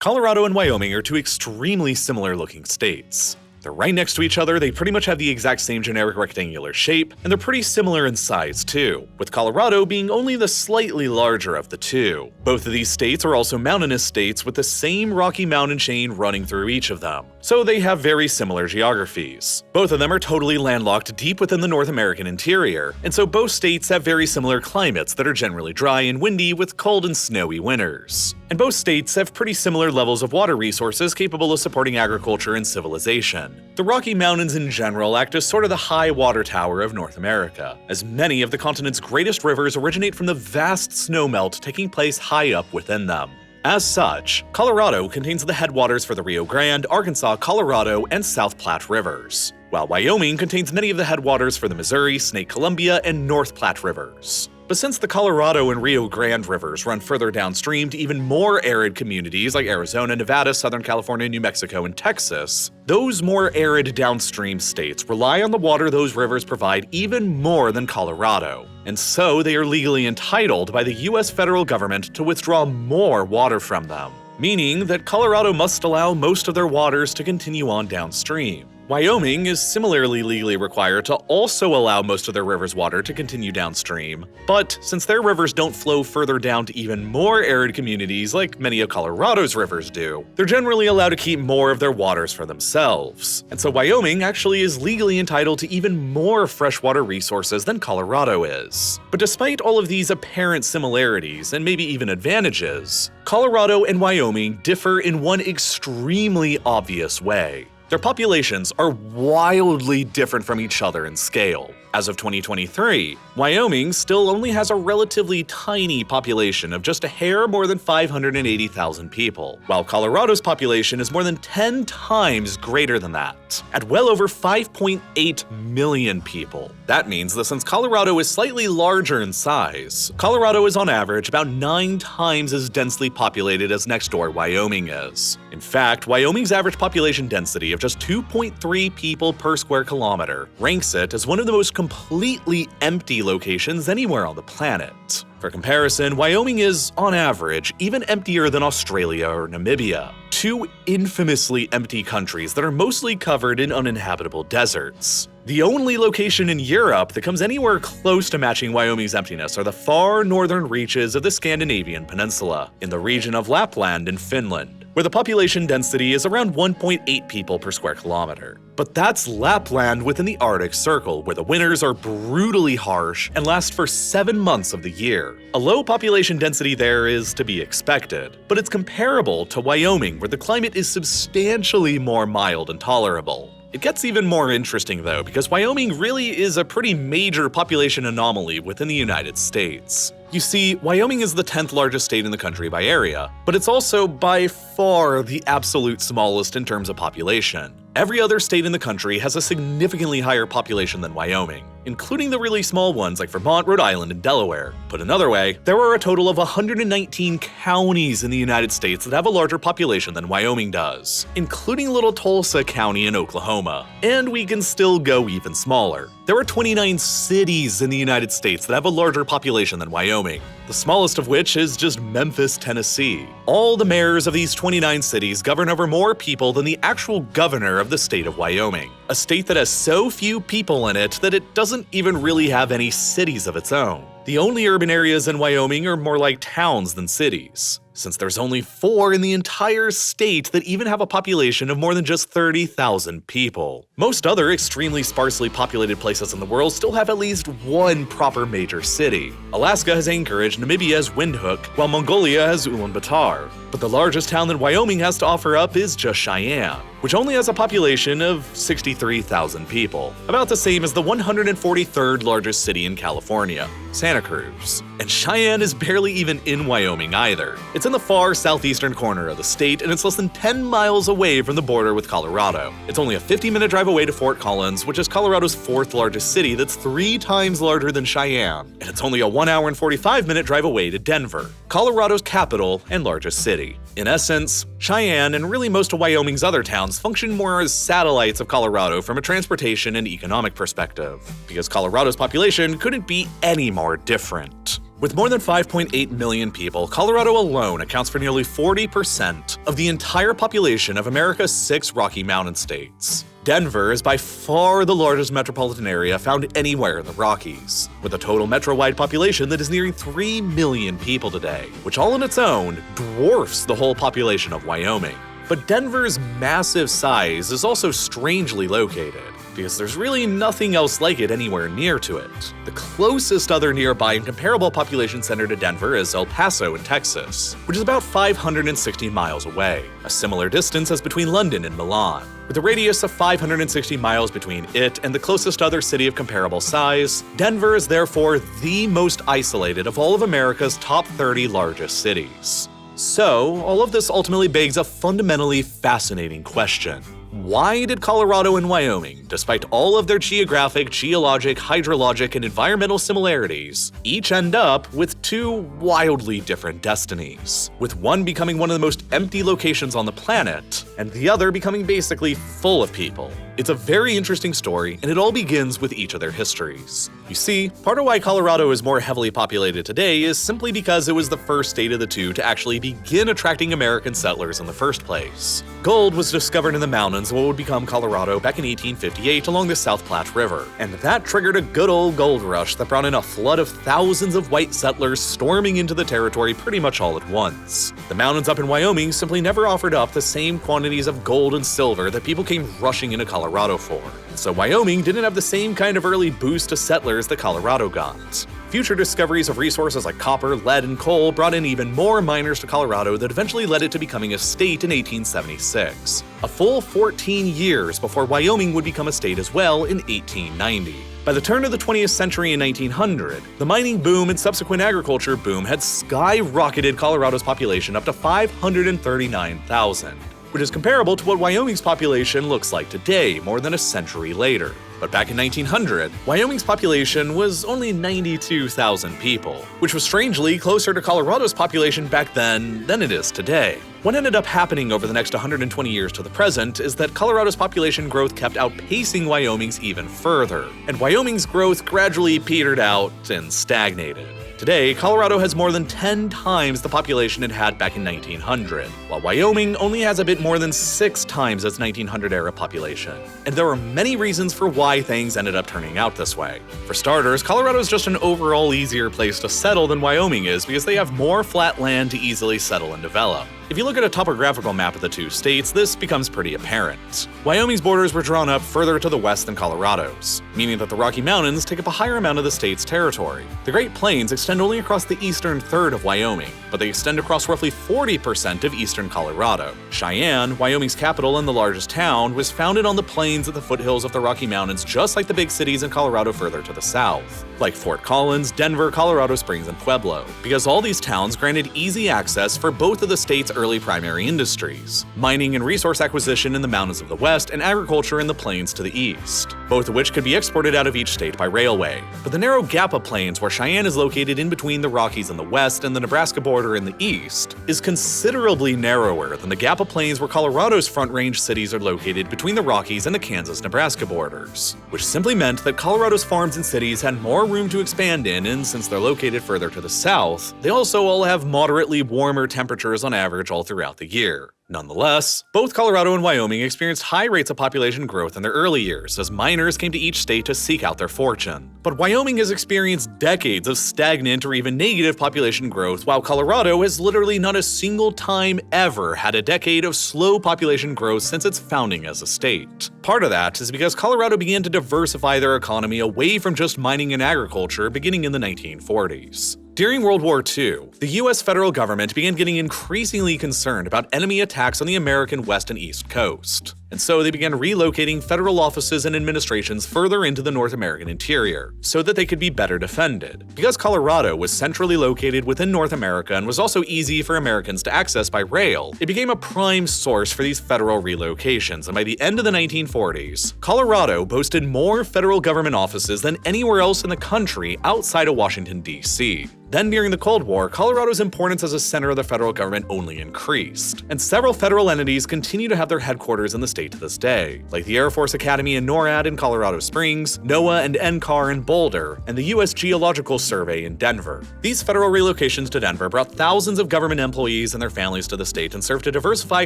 Colorado and Wyoming are two extremely similar-looking states. They're right next to each other, they pretty much have the exact same generic rectangular shape, and they're pretty similar in size too, with Colorado being only the slightly larger of the two. Both of these states are also mountainous states with the same Rocky Mountain chain running through each of them, so they have very similar geographies. Both of them are totally landlocked deep within the North American interior, and so both states have very similar climates that are generally dry and windy with cold and snowy winters. And both states have pretty similar levels of water resources capable of supporting agriculture and civilization. The Rocky Mountains in general act as sort of the high water tower of North America, as many of the continent's greatest rivers originate from the vast snowmelt taking place high up within them. As such, Colorado contains the headwaters for the Rio Grande, Arkansas, Colorado, and South Platte rivers, while Wyoming contains many of the headwaters for the Missouri, Snake Columbia, and North Platte rivers. But since the Colorado and Rio Grande rivers run further downstream to even more arid communities like Arizona, Nevada, Southern California, New Mexico, and Texas, those more arid downstream states rely on the water those rivers provide even more than Colorado. And so they are legally entitled by the US federal government to withdraw more water from them, meaning that Colorado must allow most of their waters to continue on downstream. Wyoming is similarly legally required to also allow most of their rivers' water to continue downstream, but since their rivers don't flow further down to even more arid communities like many of Colorado's rivers do, they're generally allowed to keep more of their waters for themselves. And so Wyoming actually is legally entitled to even more freshwater resources than Colorado is. But despite all of these apparent similarities, and maybe even advantages, Colorado and Wyoming differ in one extremely obvious way. Their populations are wildly different from each other in scale. As of 2023, Wyoming still only has a relatively tiny population of just a hair more than 580,000 people, while Colorado's population is more than 10 times greater than that, at well over 5.8 million people. That means that since Colorado is slightly larger in size, Colorado is on average about 9 times as densely populated as next door Wyoming is. In fact, Wyoming's average population density of just 2.3 people per square kilometer ranks it as one of the most completely empty locations anywhere on the planet. For comparison, Wyoming is, on average, even emptier than Australia or Namibia, two infamously empty countries that are mostly covered in uninhabitable deserts. The only location in Europe that comes anywhere close to matching Wyoming's emptiness are the far northern reaches of the Scandinavian peninsula, in the region of Lapland in Finland, where the population density is around 1.8 people per square kilometer. But that's Lapland within the Arctic Circle, where the winters are brutally harsh and last for 7 months of the year. A low population density there is to be expected, but it's comparable to Wyoming, where the climate is substantially more mild and tolerable. It gets even more interesting though, because Wyoming really is a pretty major population anomaly within the United States. You see, Wyoming is the 10th largest state in the country by area, but it's also by far the absolute smallest in terms of population. Every other state in the country has a significantly higher population than Wyoming, including the really small ones like Vermont, Rhode Island, and Delaware. Put another way, there are a total of 119 counties in the United States that have a larger population than Wyoming does, including little Tulsa County in Oklahoma. And we can still go even smaller. There are 29 cities in the United States that have a larger population than Wyoming, the smallest of which is just Memphis, Tennessee. All the mayors of these 29 cities govern over more people than the actual governor of the state of Wyoming, a state that has so few people in it that it doesn't even really have any cities of its own. The only urban areas in Wyoming are more like towns than cities, since there's only 4 in the entire state that even have a population of more than just 30,000 people. Most other extremely sparsely populated places in the world still have at least one proper major city. Alaska has Anchorage, Namibia has Windhoek, while Mongolia has Ulaanbaatar. But the largest town that Wyoming has to offer up is just Cheyenne, which only has a population of 63,000 people, about the same as the 143rd largest city in California, Santa Cruz. And Cheyenne is barely even in Wyoming either. It's in the far southeastern corner of the state, and it's less than 10 miles away from the border with Colorado. It's only a 50-minute drive away to Fort Collins, which is Colorado's 4th largest city that's 3 times larger than Cheyenne. And it's only a 1 hour and 45-minute drive away to Denver, Colorado's capital and largest city. In essence, Cheyenne and really most of Wyoming's other towns function more as satellites of Colorado from a transportation and economic perspective, because Colorado's population couldn't be any more different. With more than 5.8 million people, Colorado alone accounts for nearly 40% of the entire population of America's 6 Rocky Mountain states. Denver is by far the largest metropolitan area found anywhere in the Rockies, with a total metro-wide population that is nearing 3 million people today, which all on its own dwarfs the whole population of Wyoming. But Denver's massive size is also strangely located, because there's really nothing else like it anywhere near to it. The closest other nearby and comparable population center to Denver is El Paso in Texas, which is about 560 miles away, a similar distance as between London and Milan. With a radius of 560 miles between it and the closest other city of comparable size, Denver is therefore the most isolated of all of America's top 30 largest cities. So, all of this ultimately begs a fundamentally fascinating question. Why did Colorado and Wyoming, despite all of their geographic, geologic, hydrologic, and environmental similarities, each end up with 2 wildly different destinies, with one becoming one of the most empty locations on the planet, and the other becoming basically full of people? It's a very interesting story, and it all begins with each of their histories. You see, part of why Colorado is more heavily populated today is simply because it was the first state of the 2 to actually begin attracting American settlers in the first place. Gold was discovered in the mountains of what would become Colorado back in 1858 along the South Platte River, and that triggered a good old gold rush that brought in a flood of thousands of white settlers storming into the territory pretty much all at once. The mountains up in Wyoming simply never offered up the same quantities of gold and silver that people came rushing into Colorado for. So Wyoming didn't have the same kind of early boost to settlers that Colorado got. Future discoveries of resources like copper, lead, and coal brought in even more miners to Colorado that eventually led it to becoming a state in 1876, a full 14 years before Wyoming would become a state as well in 1890. By the turn of the 20th century in 1900, the mining boom and subsequent agriculture boom had skyrocketed Colorado's population up to 539,000. Which is comparable to what Wyoming's population looks like today, more than a century later. But back in 1900, Wyoming's population was only 92,000 people, which was strangely closer to Colorado's population back then than it is today. What ended up happening over the next 120 years to the present is that Colorado's population growth kept outpacing Wyoming's even further, and Wyoming's growth gradually petered out and stagnated. Today, Colorado has more than 10 times the population it had back in 1900, while Wyoming only has a bit more than 6 times its 1900-era population. And there are many reasons for why things ended up turning out this way. For starters, Colorado is just an overall easier place to settle than Wyoming is because they have more flat land to easily settle and develop. If you look at a topographical map of the 2 states, this becomes pretty apparent. Wyoming's borders were drawn up further to the west than Colorado's, meaning that the Rocky Mountains take up a higher amount of the state's territory. The Great Plains extend only across the eastern third of Wyoming, but they extend across roughly 40% of eastern Colorado. Cheyenne, Wyoming's capital and the largest town, was founded on the plains at the foothills of the Rocky Mountains just like the big cities in Colorado further to the south, like Fort Collins, Denver, Colorado Springs, and Pueblo, because all these towns granted easy access for both of the state's early primary industries, mining and resource acquisition in the mountains of the west and agriculture in the plains to the east, both of which could be exported out of each state by railway. But the narrow gap of plains where Cheyenne is located in between the Rockies in the west and the Nebraska border in the east is considerably narrower than the gap of plains where Colorado's Front Range cities are located between the Rockies and the Kansas-Nebraska borders, which simply meant that Colorado's farms and cities had more room to expand in, and since they're located further to the south, they also all have moderately warmer temperatures on average all throughout the year. Nonetheless, both Colorado and Wyoming experienced high rates of population growth in their early years as miners came to each state to seek out their fortune. But Wyoming has experienced decades of stagnant or even negative population growth, while Colorado has literally not a single time ever had a decade of slow population growth since its founding as a state. Part of that is because Colorado began to diversify their economy away from just mining and agriculture beginning in the 1940s. During World War II, the US federal government began getting increasingly concerned about enemy attacks on the American west and east coast, and so they began relocating federal offices and administrations further into the North American interior, so that they could be better defended. Because Colorado was centrally located within North America and was also easy for Americans to access by rail, it became a prime source for these federal relocations, and by the end of the 1940s, Colorado boasted more federal government offices than anywhere else in the country outside of Washington, D.C. Then during the Cold War, Colorado's importance as a center of the federal government only increased, and several federal entities continue to have their headquarters in the state to this day, like the Air Force Academy and NORAD in Colorado Springs, NOAA and NCAR in Boulder, and the U.S. Geological Survey in Denver. These federal relocations to Denver brought thousands of government employees and their families to the state and served to diversify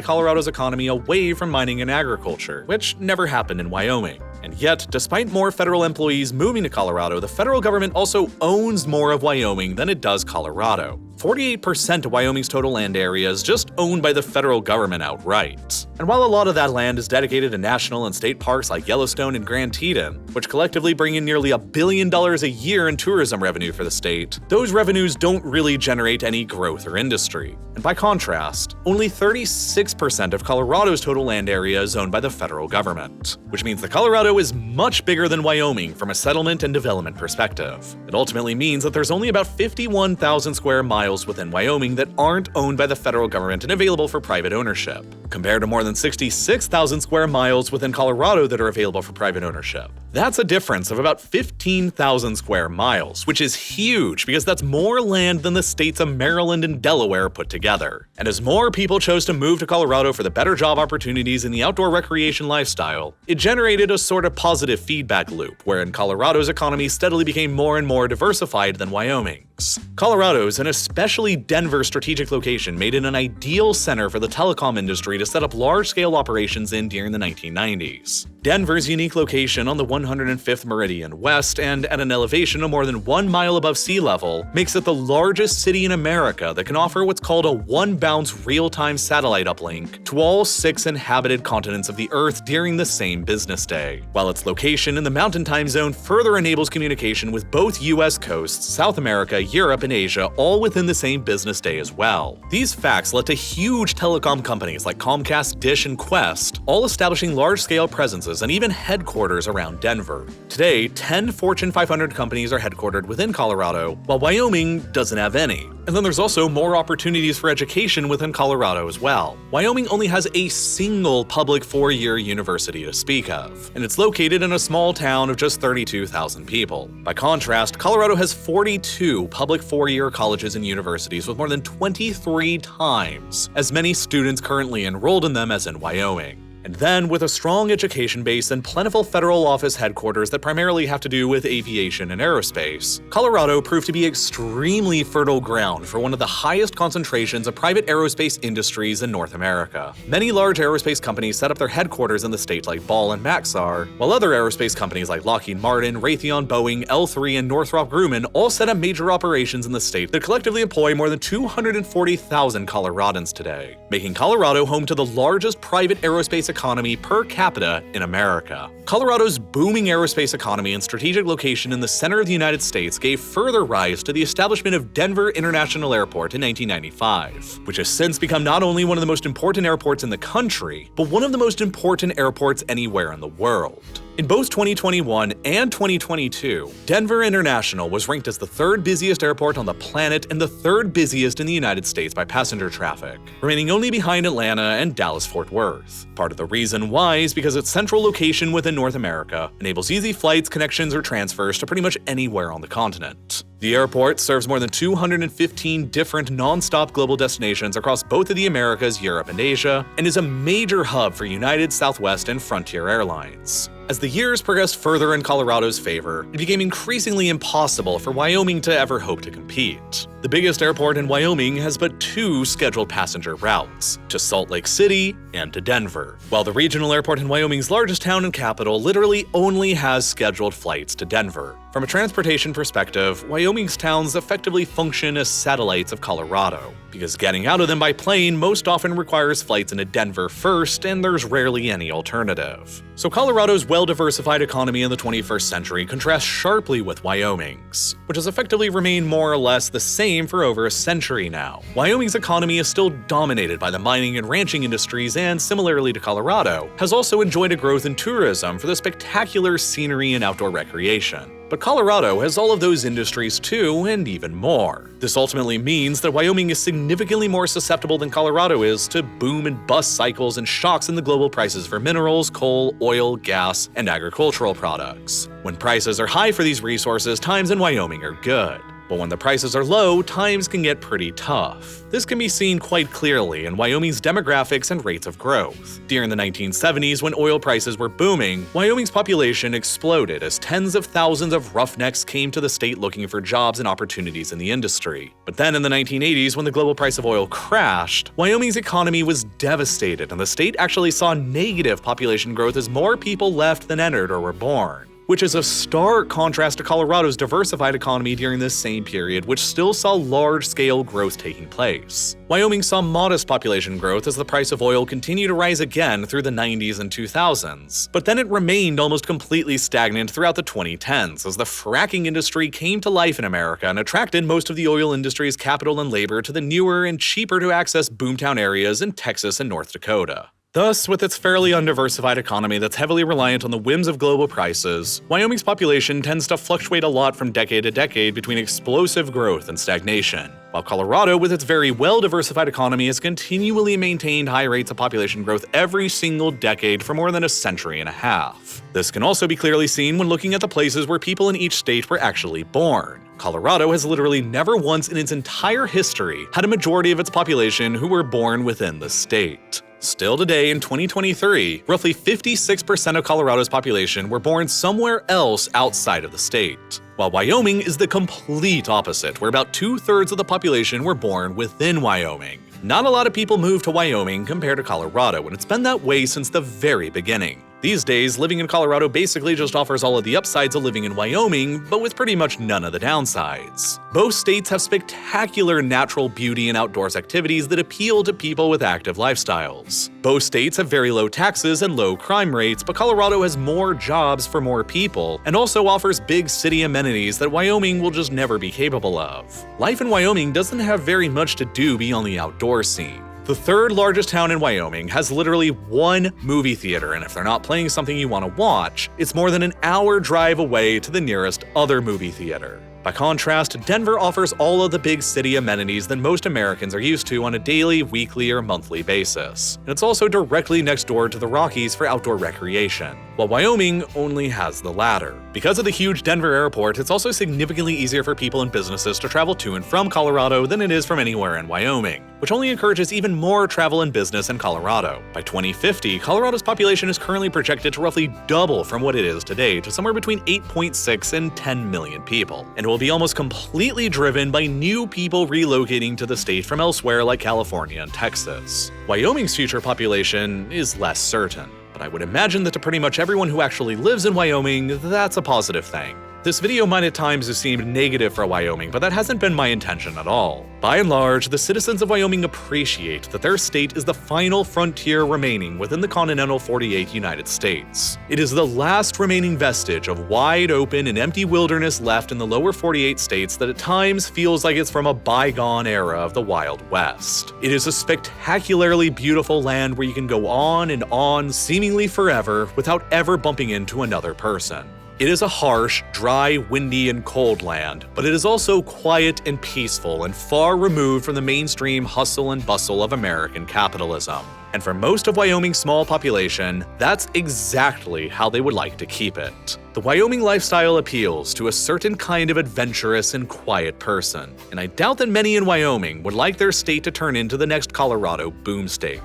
Colorado's economy away from mining and agriculture, which never happened in Wyoming. And yet, despite more federal employees moving to Colorado, the federal government also owns more of Wyoming than it does Colorado. 48% of Wyoming's total land area is just owned by the federal government outright. And while a lot of that land is dedicated to national and state parks like Yellowstone and Grand Teton, which collectively bring in nearly $1 billion a year in tourism revenue for the state, those revenues don't really generate any growth or industry. And by contrast, only 36% of Colorado's total land area is owned by the federal government, which means that Colorado is much bigger than Wyoming from a settlement and development perspective. It ultimately means that there's only about 51,000 square miles within Wyoming that aren't owned by the federal government and available for private ownership, compared to more than 66,000 square miles within Colorado that are available for private ownership. That's a difference of about 15,000 square miles, which is huge because that's more land than the states of Maryland and Delaware put together. And as more people chose to move to Colorado for the better job opportunities in the outdoor recreation lifestyle, it generated a sort of positive feedback loop, wherein Colorado's economy steadily became more and more diversified than Wyoming's. Colorado's, and especially Denver's strategic location, made it an ideal center for the telecom industry to set up large-scale operations in during the 1990s. Denver's unique location on the 105th Meridian West and at an elevation of more than 1 mile above sea level makes it the largest city in America that can offer what's called a one-bounce real-time satellite uplink to all 6 inhabited continents of the Earth during the same business day, while its location in the Mountain Time Zone further enables communication with both U.S. coasts, South America, Europe, and Asia all within the same business day as well. These facts led to huge telecom companies like Comcast, Dish, and Qwest all establishing large-scale presences and even headquarters around Denver. Today, 10 Fortune 500 companies are headquartered within Colorado, while Wyoming doesn't have any. And then there's also more opportunities for education within Colorado as well. Wyoming only has a single public 4-year university to speak of, and it's located in a small town of just 32,000 people. By contrast, Colorado has 42 public 4-year colleges and universities with more than 23 times as many students currently enrolled in them as in Wyoming. And then, with a strong education base and plentiful federal office headquarters that primarily have to do with aviation and aerospace, Colorado proved to be extremely fertile ground for one of the highest concentrations of private aerospace industries in North America. Many large aerospace companies set up their headquarters in the state like Ball and Maxar, while other aerospace companies like Lockheed Martin, Raytheon, Boeing, L3, and Northrop Grumman all set up major operations in the state that collectively employ more than 240,000 Coloradans today, making Colorado home to the largest private aerospace economy per capita in America. Colorado's booming aerospace economy and strategic location in the center of the United States gave further rise to the establishment of Denver International Airport in 1995, which has since become not only one of the most important airports in the country, but one of the most important airports anywhere in the world. In both 2021 and 2022, Denver International was ranked as the 3rd busiest airport on the planet and the 3rd busiest in the United States by passenger traffic, remaining only behind Atlanta and Dallas-Fort Worth. Part of the reason why is because its central location within North America enables easy flights, connections, or transfers to pretty much anywhere on the continent. The airport serves more than 215 different non-stop global destinations across both of the Americas, Europe, and Asia, and is a major hub for United, Southwest, and Frontier Airlines. As the years progressed further in Colorado's favor, it became increasingly impossible for Wyoming to ever hope to compete. The biggest airport in Wyoming has but 2 scheduled passenger routes, to Salt Lake City and to Denver, while the regional airport in Wyoming's largest town and capital literally only has scheduled flights to Denver. From a transportation perspective, Wyoming's towns effectively function as satellites of Colorado, because getting out of them by plane most often requires flights into Denver first, and there's rarely any alternative. So Colorado's well-diversified economy in the 21st century contrasts sharply with Wyoming's, which has effectively remained more or less the same for over a century now. Wyoming's economy is still dominated by the mining and ranching industries and, similarly to Colorado, has also enjoyed a growth in tourism for the spectacular scenery and outdoor recreation. But Colorado has all of those industries too, and even more. This ultimately means that Wyoming is significantly more susceptible than Colorado is to boom and bust cycles and shocks in the global prices for minerals, coal, oil, gas, and agricultural products. When prices are high for these resources, times in Wyoming are good. But when the prices are low, times can get pretty tough. This can be seen quite clearly in Wyoming's demographics and rates of growth. During the 1970s, when oil prices were booming, Wyoming's population exploded as tens of thousands of roughnecks came to the state looking for jobs and opportunities in the industry. But then in the 1980s, when the global price of oil crashed, Wyoming's economy was devastated, and the state actually saw negative population growth as more people left than entered or were born. Which is a stark contrast to Colorado's diversified economy during this same period, which still saw large-scale growth taking place. Wyoming saw modest population growth as the price of oil continued to rise again through the 90s and 2000s, but then it remained almost completely stagnant throughout the 2010s as the fracking industry came to life in America and attracted most of the oil industry's capital and labor to the newer and cheaper-to-access boomtown areas in Texas and North Dakota. Thus, with its fairly undiversified economy that's heavily reliant on the whims of global prices, Wyoming's population tends to fluctuate a lot from decade to decade between explosive growth and stagnation, while Colorado, with its very well-diversified economy, has continually maintained high rates of population growth every single decade for more than a century and a half. This can also be clearly seen when looking at the places where people in each state were actually born. Colorado has literally never once in its entire history had a majority of its population who were born within the state. Still today, in 2023, roughly 56% of Colorado's population were born somewhere else outside of the state, while Wyoming is the complete opposite, where about 2/3 of the population were born within Wyoming. Not a lot of people move to Wyoming compared to Colorado, and it's been that way since the very beginning. These days, living in Colorado basically just offers all of the upsides of living in Wyoming, but with pretty much none of the downsides. Both states have spectacular natural beauty and outdoors activities that appeal to people with active lifestyles. Both states have very low taxes and low crime rates, but Colorado has more jobs for more people, and also offers big city amenities that Wyoming will just never be capable of. Life in Wyoming doesn't have very much to do beyond the outdoor scene. The third largest town in Wyoming has literally one movie theater, and if they're not playing something you want to watch, it's more than an hour drive away to the nearest other movie theater. By contrast, Denver offers all of the big city amenities that most Americans are used to on a daily, weekly, or monthly basis. And it's also directly next door to the Rockies for outdoor recreation, while Wyoming only has the latter. Because of the huge Denver airport, it's also significantly easier for people and businesses to travel to and from Colorado than it is from anywhere in Wyoming, which only encourages even more travel and business in Colorado. By 2050, Colorado's population is currently projected to roughly double from what it is today to somewhere between 8.6 and 10 million people, and will be almost completely driven by new people relocating to the state from elsewhere like California and Texas. Wyoming's future population is less certain, but I would imagine that to pretty much everyone who actually lives in Wyoming, that's a positive thing. This video might at times have seemed negative for Wyoming, but that hasn't been my intention at all. By and large, the citizens of Wyoming appreciate that their state is the final frontier remaining within the continental 48 United States. It is the last remaining vestige of wide open and empty wilderness left in the lower 48 states that at times feels like it's from a bygone era of the Wild West. It is a spectacularly beautiful land where you can go on, seemingly forever, without ever bumping into another person. It is a harsh, dry, windy, and cold land, but it is also quiet and peaceful and far removed from the mainstream hustle and bustle of American capitalism. And for most of Wyoming's small population, that's exactly how they would like to keep it. The Wyoming lifestyle appeals to a certain kind of adventurous and quiet person, and I doubt that many in Wyoming would like their state to turn into the next Colorado boom state.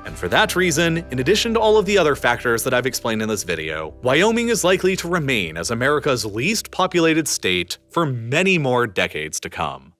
And for that reason, in addition to all of the other factors that I've explained in this video, Wyoming is likely to remain as America's least populated state for many more decades to come.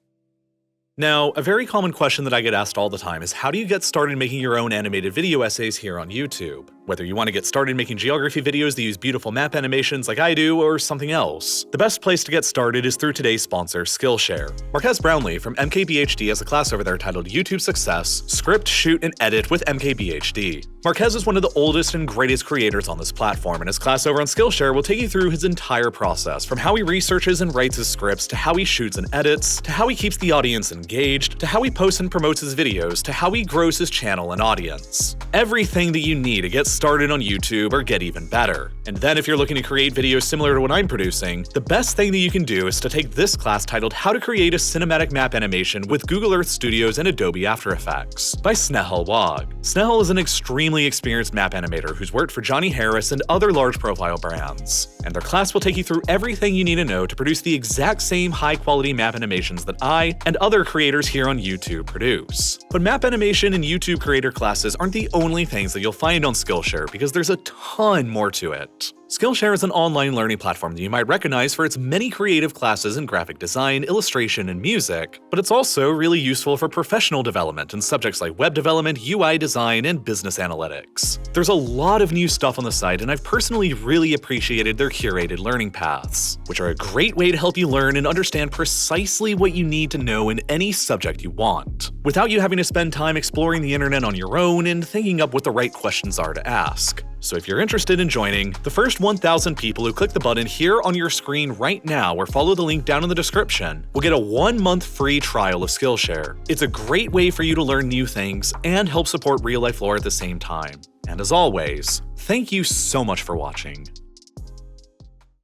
Now, a very common question that I get asked all the time is how do you get started making your own animated video essays here on YouTube? Whether you want to get started making geography videos that use beautiful map animations like I do, or something else, the best place to get started is through today's sponsor, Skillshare. Marquez Brownlee from MKBHD has a class over there titled YouTube Success, Script, Shoot, and Edit with MKBHD. Marquez is one of the oldest and greatest creators on this platform, and his class over on Skillshare will take you through his entire process, from how he researches and writes his scripts, to how he shoots and edits, to how he keeps the audience engaged, to how he posts and promotes his videos, to how he grows his channel and audience. Everything that you need to get started on YouTube or get even better. And then if you're looking to create videos similar to what I'm producing, the best thing that you can do is to take this class titled How to Create a Cinematic Map Animation with Google Earth Studios and Adobe After Effects by Snehal Wag. Snehal is an extremely experienced map animator who's worked for Johnny Harris and other large profile brands. And their class will take you through everything you need to know to produce the exact same high-quality map animations that I and other creators here on YouTube produce. But map animation and YouTube creator classes aren't the only things that you'll find on Skillshare, because there's a ton more to it. Skillshare is an online learning platform that you might recognize for its many creative classes in graphic design, illustration, and music, but it's also really useful for professional development in subjects like web development, UI design, and business analytics. There's a lot of new stuff on the site, and I've personally really appreciated their curated learning paths, which are a great way to help you learn and understand precisely what you need to know in any subject you want, without you having to spend time exploring the internet on your own and thinking up what the right questions are to ask. So if you're interested in joining, the first 1,000 people who click the button here on your screen right now or follow the link down in the description will get a 1-month free trial of Skillshare. It's a great way for you to learn new things and help support real-life lore at the same time. And as always, thank you so much for watching.